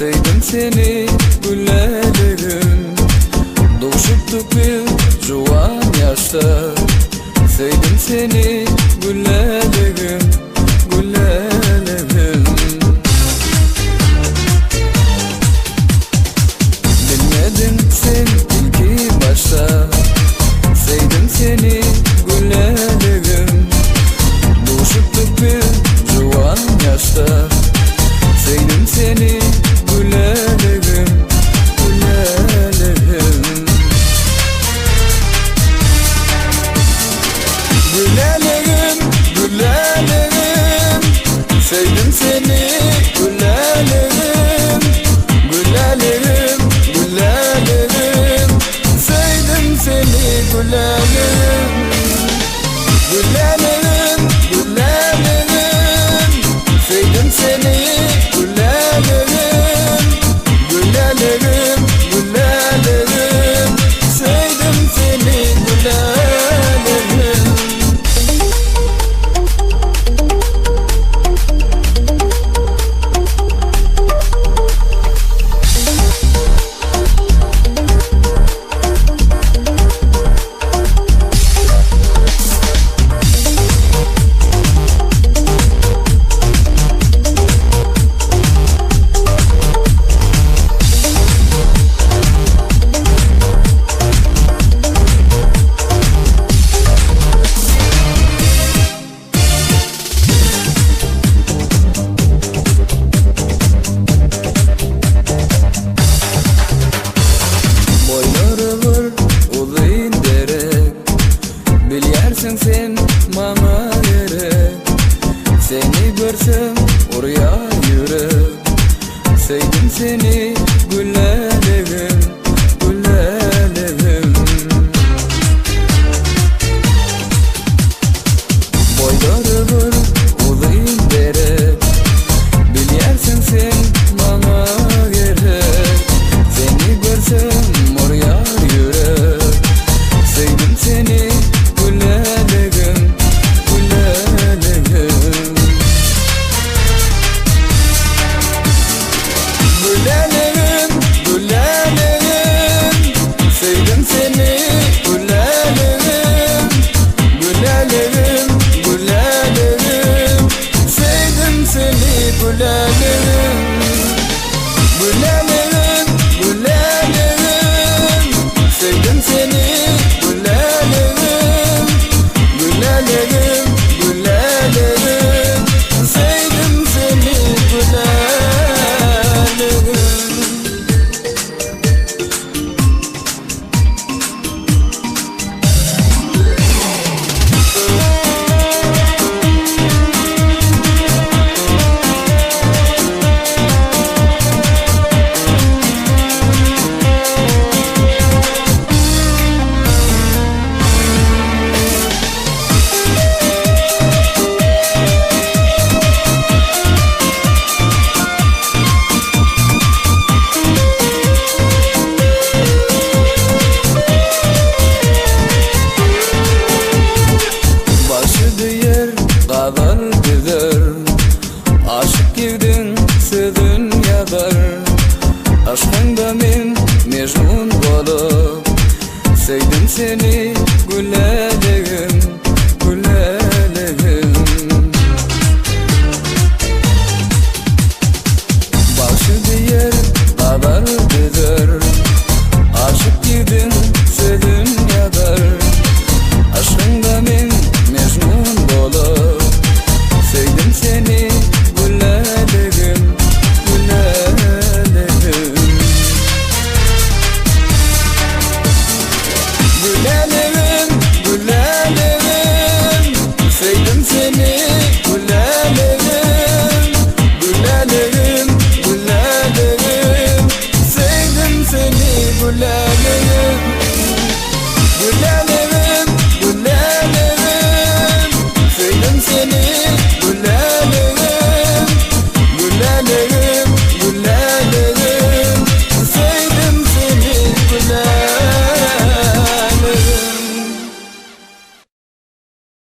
Sevdim seni güllerim, doğuşuptuk bir juan yaşta. Sevdim seni güllerim, güllerim. Bilmedin sen ilki başta. Sevdim seni güllerim, doğuşuptuk bir juan yaşta. Sevdim seni güllerim, güllerim. Güllerim, güllerim. Sevdim seni güllerim, güllerim, güllerim. Sevdim seni güllerim, güllerim, güllerim. Sevdim seni güllerim, güllerim, güllerim. Sevdim seni güllerim. Sen bana gerek, seni görsem oraya yürek. Sevdim seni güllerim, güllerim. Boyları var uzun derek, bilirsin sen bana gerek. Seni görsem oraya yürek. Sevdim seni güllerim, güllerim. Güllerim, güllerim. Sevdim seni güllerim, güllerim, güllerim. Sevdim seni güllerim, güllerim, güllerim. Sevdim seni güllerim, güllerim, güllerim. Sevdim seni güllerim. Kadar güzel, aşık girdin, sevdin ya da